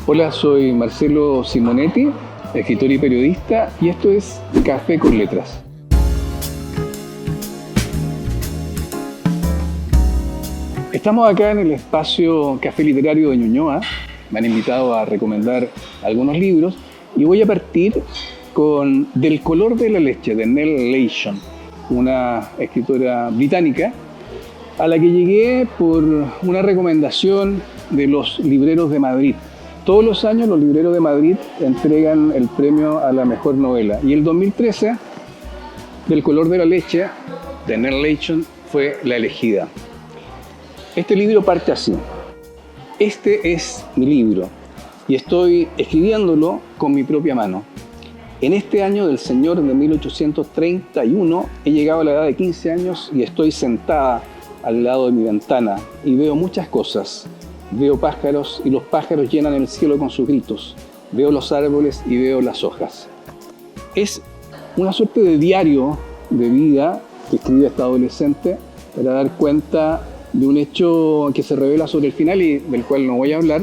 Hola, soy Marcelo Simonetti, escritor y periodista, y esto es Café con Letras. Estamos acá en el espacio Café Literario de Ñuñoa. Me han invitado a recomendar algunos libros y voy a partir con Del color de la leche, de Nell Leishon, una escritora británica a la que llegué por una recomendación de los libreros de Madrid. Todos los años los libreros de Madrid entregan el premio a la mejor novela. Y el 2013, Del color de la leche, de Nell Leishon, fue la elegida. Este libro parte así. Este es mi libro y estoy escribiéndolo con mi propia mano. En este año del Señor de 1831 he llegado a la edad de 15 años y estoy sentada al lado de mi ventana y veo muchas cosas. Veo pájaros y los pájaros llenan el cielo con sus gritos. Veo los árboles y veo las hojas. Es una suerte de diario de vida que escribe esta adolescente para dar cuenta de un hecho que se revela sobre el final y del cual no voy a hablar,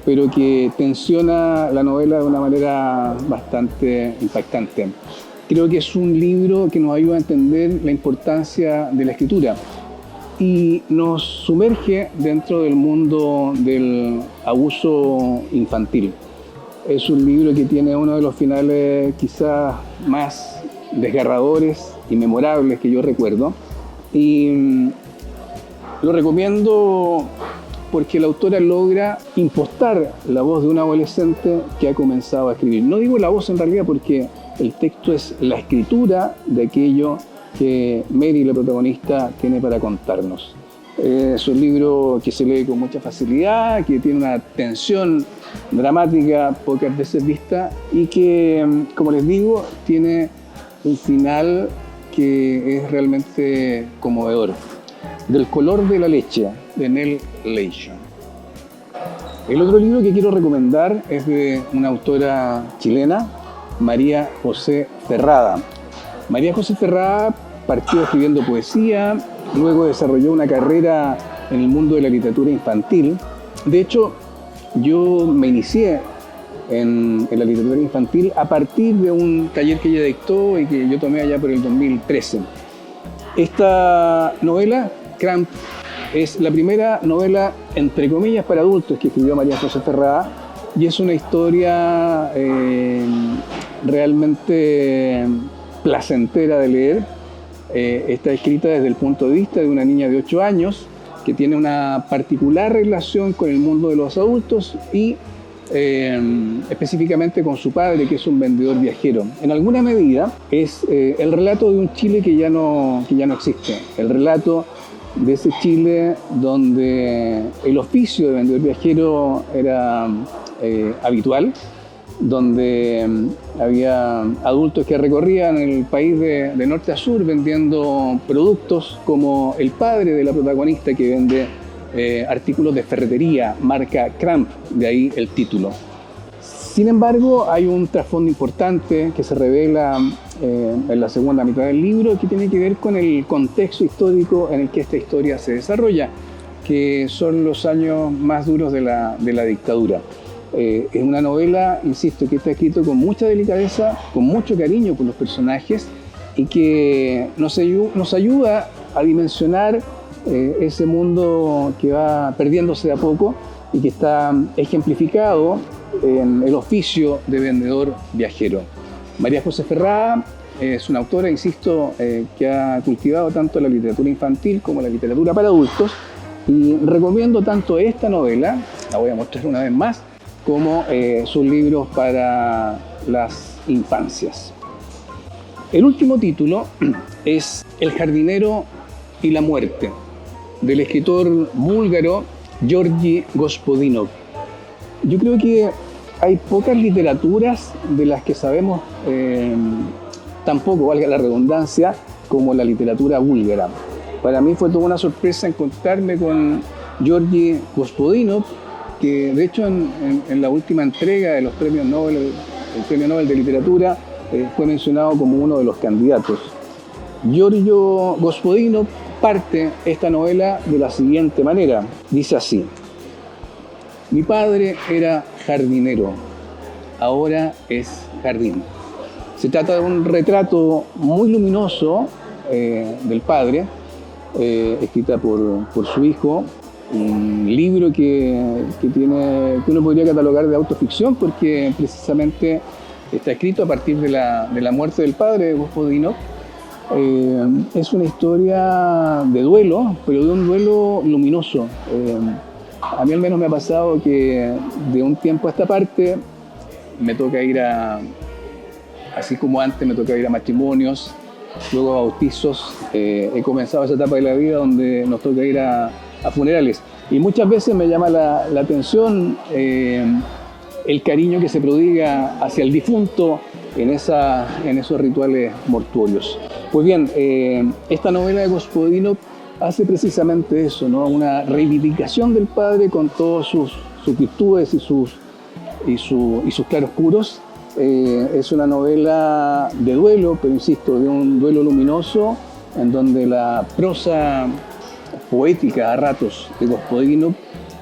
pero que tensiona la novela de una manera bastante impactante. Creo que es un libro que nos ayuda a entender la importancia de la escritura y nos sumerge dentro del mundo del abuso infantil. Es un libro que tiene uno de los finales quizás más desgarradores y memorables que yo recuerdo, y lo recomiendo porque la autora logra impostar la voz de un adolescente que ha comenzado a escribir. No digo la voz en realidad porque el texto es la escritura de aquello que Mary, la protagonista, tiene para contarnos. Es un libro que se lee con mucha facilidad, que tiene una tensión dramática pocas veces vista y que, como les digo, tiene un final que es realmente conmovedor. Del color de la leche, de Nell Leishon. El otro libro que quiero recomendar es de una autora chilena, María José Ferrada. María José Ferrada partió escribiendo poesía, luego desarrolló una carrera en el mundo de la literatura infantil. De hecho, yo me inicié en la literatura infantil a partir de un taller que ella dictó y que yo tomé allá por el 2013. Esta novela, Cramp, es la primera novela, entre comillas, para adultos que escribió María José Ferrada y es una historia realmente placentera de leer. Está escrita desde el punto de vista de una niña de 8 años que tiene una particular relación con el mundo de los adultos y específicamente con su padre, que es un vendedor viajero. En alguna medida es el relato de un Chile que ya no existe, el relato de ese Chile donde el oficio de vendedor viajero era habitual, donde había adultos que recorrían el país de norte a sur vendiendo productos, como el padre de la protagonista que vende artículos de ferretería, marca Cramp, de ahí el título. Sin embargo, hay un trasfondo importante que se revela en la segunda mitad del libro que tiene que ver con el contexto histórico en el que esta historia se desarrolla, que son los años más duros de la dictadura. Es una novela, insisto, que está escrito con mucha delicadeza, con mucho cariño por los personajes y que nos ayuda a dimensionar ese mundo que va perdiéndose de a poco y que está ejemplificado en el oficio de vendedor viajero. María José Ferrada es una autora, insisto, que ha cultivado tanto la literatura infantil como la literatura para adultos y recomiendo tanto esta novela, la voy a mostrar una vez más, como sus libros para las infancias. El último título es El jardinero y la muerte, del escritor búlgaro Georgi Gospodinov. Yo creo que hay pocas literaturas de las que sabemos tampoco, valga la redundancia, como la literatura búlgara. Para mí fue toda una sorpresa encontrarme con Georgi Gospodinov, que de hecho en la última entrega de los premios Nobel, el Premio Nobel de Literatura, fue mencionado como uno de los candidatos. Giorgio Gospodinov parte esta novela de la siguiente manera. Dice así: mi padre era jardinero, ahora es jardín. Se trata de un retrato muy luminoso del padre, escrita por su hijo, un libro que uno podría catalogar de autoficción porque precisamente está escrito a partir de la muerte del padre de Gospodinov. Es una historia de duelo, pero de un duelo luminoso. A mí al menos me ha pasado que de un tiempo a esta parte me toca ir así como antes me tocaba ir a matrimonios, luego a bautizos, he comenzado esa etapa de la vida donde nos toca ir a funerales. Y muchas veces me llama la atención el cariño que se prodiga hacia el difunto en esos rituales mortuorios. Pues bien, esta novela de Gospodinov hace precisamente eso, ¿no? Una reivindicación del padre con todas sus virtudes y sus claroscuros. Es una novela de duelo, pero insisto, de un duelo luminoso, en donde la prosa poética a ratos de Gospodinov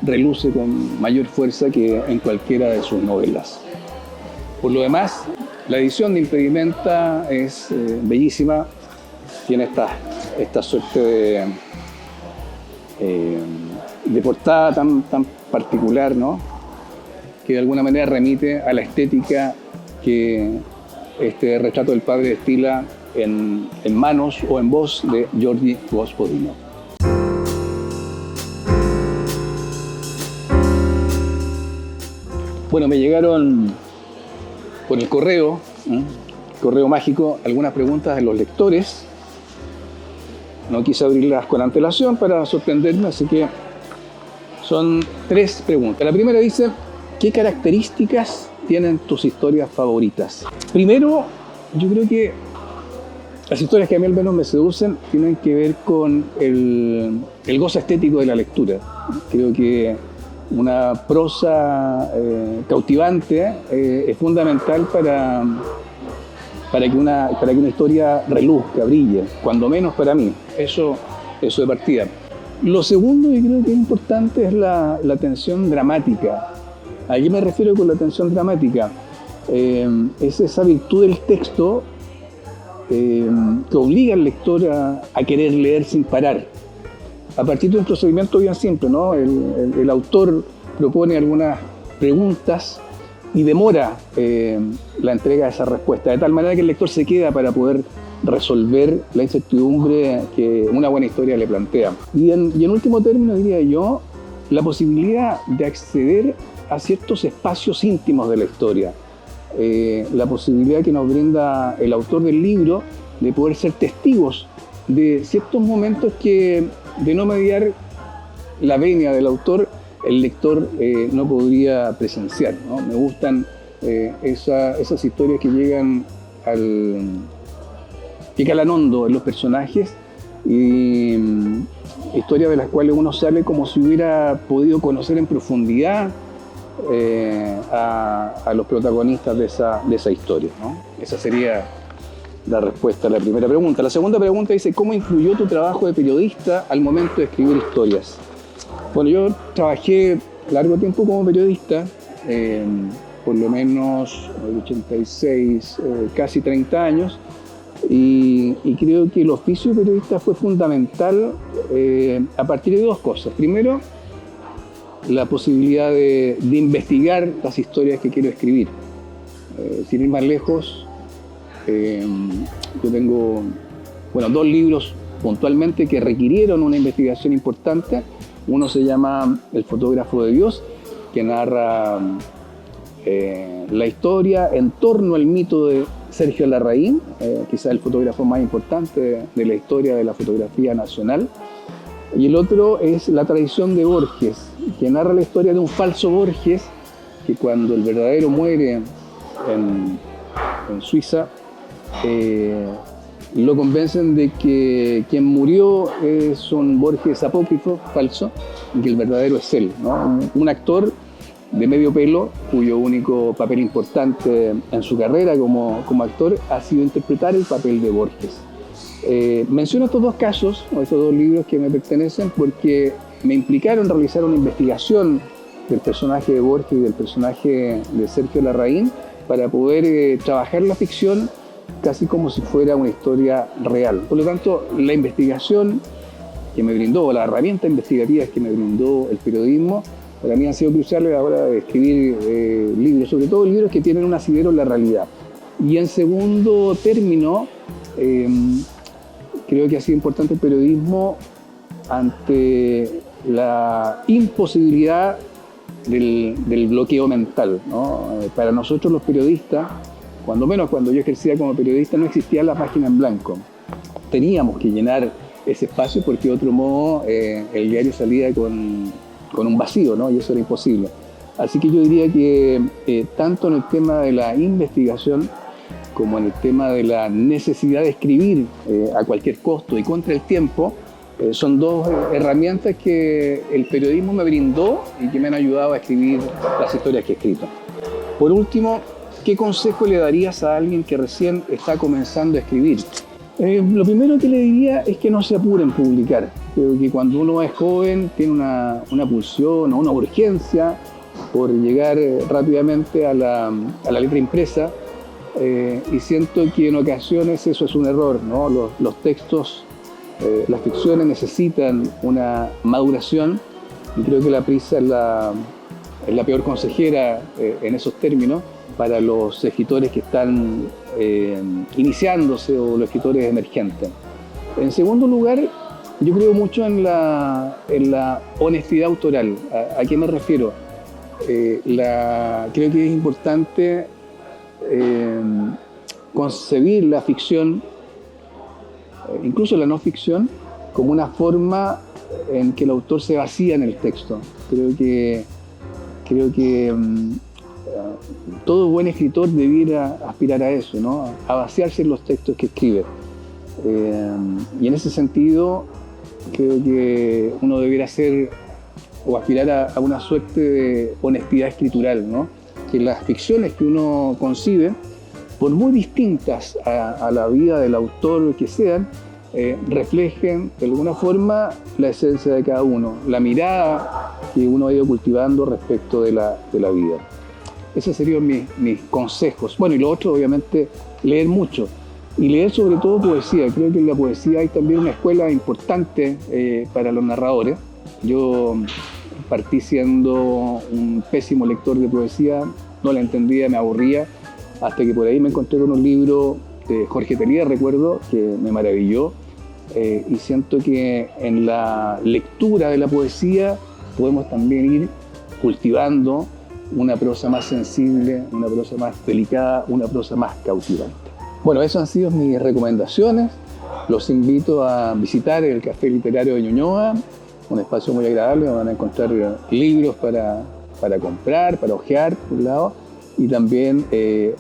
reluce con mayor fuerza que en cualquiera de sus novelas. Por lo demás, la edición de Impedimenta es bellísima, tiene esta suerte de portada tan particular, ¿no? Que de alguna manera remite a la estética que este retrato del padre destila en manos o en voz de Georgi Gospodinov. Bueno, me llegaron por el correo mágico, algunas preguntas de los lectores. No quise abrirlas con antelación para sorprenderme, así que son 3 preguntas. La primera dice: ¿qué características tienen tus historias favoritas? Primero, yo creo que las historias que a mí al menos me seducen tienen que ver con el gozo estético de la lectura. Creo que una prosa cautivante es fundamental para que una historia reluzca, brille, cuando menos para mí. Eso de partida. Lo segundo que creo que es importante es la tensión dramática. ¿A qué me refiero con la tensión dramática? Es esa virtud del texto que obliga al lector a querer leer sin parar. A partir de un procedimiento bien simple, ¿no? El autor propone algunas preguntas y demora la entrega de esa respuesta, de tal manera que el lector se queda para poder resolver la incertidumbre que una buena historia le plantea. Y en último término, diría yo, la posibilidad de acceder a ciertos espacios íntimos de la historia, la posibilidad que nos brinda el autor del libro de poder ser testigos de ciertos momentos que, de no mediar la venia del autor, el lector no podría presenciar, ¿no? Me gustan esas historias que llegan que calan hondo en los personajes y historias de las cuales uno sale como si hubiera podido conocer en profundidad a los protagonistas de esa historia, ¿no? Esa sería la respuesta a la primera pregunta. La segunda pregunta dice: ¿cómo influyó tu trabajo de periodista al momento de escribir historias? Bueno, yo trabajé largo tiempo como periodista, por lo menos 86, casi 30 años, y creo que el oficio de periodista fue fundamental a partir de 2 cosas. Primero, la posibilidad de investigar las historias que quiero escribir. Sin ir más lejos, yo tengo 2 libros puntualmente que requirieron una investigación importante. Uno se llama El fotógrafo de Dios, que narra la historia en torno al mito de Sergio Larraín, quizás el fotógrafo más importante de la historia de la fotografía nacional. Y el otro es La tradición de Borges, que narra la historia de un falso Borges, que cuando el verdadero muere en Suiza, lo convencen de que quien murió es un Borges apócrifo, falso, y que el verdadero es él, ¿no? Un actor de medio pelo, cuyo único papel importante en su carrera como actor ha sido interpretar el papel de Borges. Menciono estos 2 casos, o estos 2 libros que me pertenecen, porque me implicaron realizar una investigación del personaje de Borges y del personaje de Sergio Larraín para poder trabajar la ficción casi como si fuera una historia real. Por lo tanto, la investigación que me brindó, las herramientas investigativas que me brindó el periodismo, para mí han sido cruciales a la hora de escribir libros, sobre todo libros que tienen un asidero en la realidad. Y en segundo término, creo que ha sido importante el periodismo ante la imposibilidad del bloqueo mental, ¿no? Para nosotros los periodistas, cuando menos cuando yo ejercía como periodista, no existía la página en blanco. Teníamos que llenar ese espacio porque de otro modo el diario salía con un vacío, ¿no? Y eso era imposible. Así que yo diría que tanto en el tema de la investigación como en el tema de la necesidad de escribir a cualquier costo y contra el tiempo, son dos herramientas que el periodismo me brindó y que me han ayudado a escribir las historias que he escrito. Por último, ¿qué consejo le darías a alguien que recién está comenzando a escribir? Lo primero que le diría es que no se apure en publicar. Creo que cuando uno es joven tiene una pulsión o una urgencia por llegar rápidamente a la letra impresa y siento que en ocasiones eso es un error, ¿no? Los textos, las ficciones necesitan una maduración y creo que la prisa es la peor consejera en esos términos para los escritores que están iniciándose o los escritores emergentes. En segundo lugar, yo creo mucho en la honestidad autoral. ¿A qué me refiero? Creo que es importante concebir la ficción, incluso la no ficción, como una forma en que el autor se vacía en el texto. Creo que todo buen escritor debiera aspirar a eso, ¿no? A vaciarse en los textos que escribe. Y en ese sentido, creo que uno debiera hacer o aspirar a una suerte de honestidad escritural, ¿no? Que las ficciones que uno concibe, por muy distintas a la vida del autor que sean, reflejen de alguna forma la esencia de cada uno, la mirada que uno ha ido cultivando respecto de la vida. Esos serían mis consejos. Bueno, y lo otro, obviamente, leer mucho. Y leer sobre todo poesía. Creo que en la poesía hay también una escuela importante para los narradores. Yo partí siendo un pésimo lector de poesía, no la entendía, me aburría, hasta que por ahí me encontré con un libro de Jorge Telía, recuerdo, que me maravilló. Y siento que en la lectura de la poesía podemos también ir cultivando una prosa más sensible, una prosa más delicada, una prosa más cautivante. Bueno, esas han sido mis recomendaciones. Los invito a visitar el Café Literario de Ñuñoa, un espacio muy agradable donde van a encontrar libros para comprar, para hojear, por un lado, y también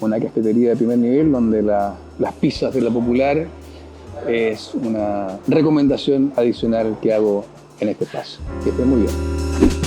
una cafetería de primer nivel donde las pizzas de La Popular es una recomendación adicional que hago en este espacio. Que estén muy bien.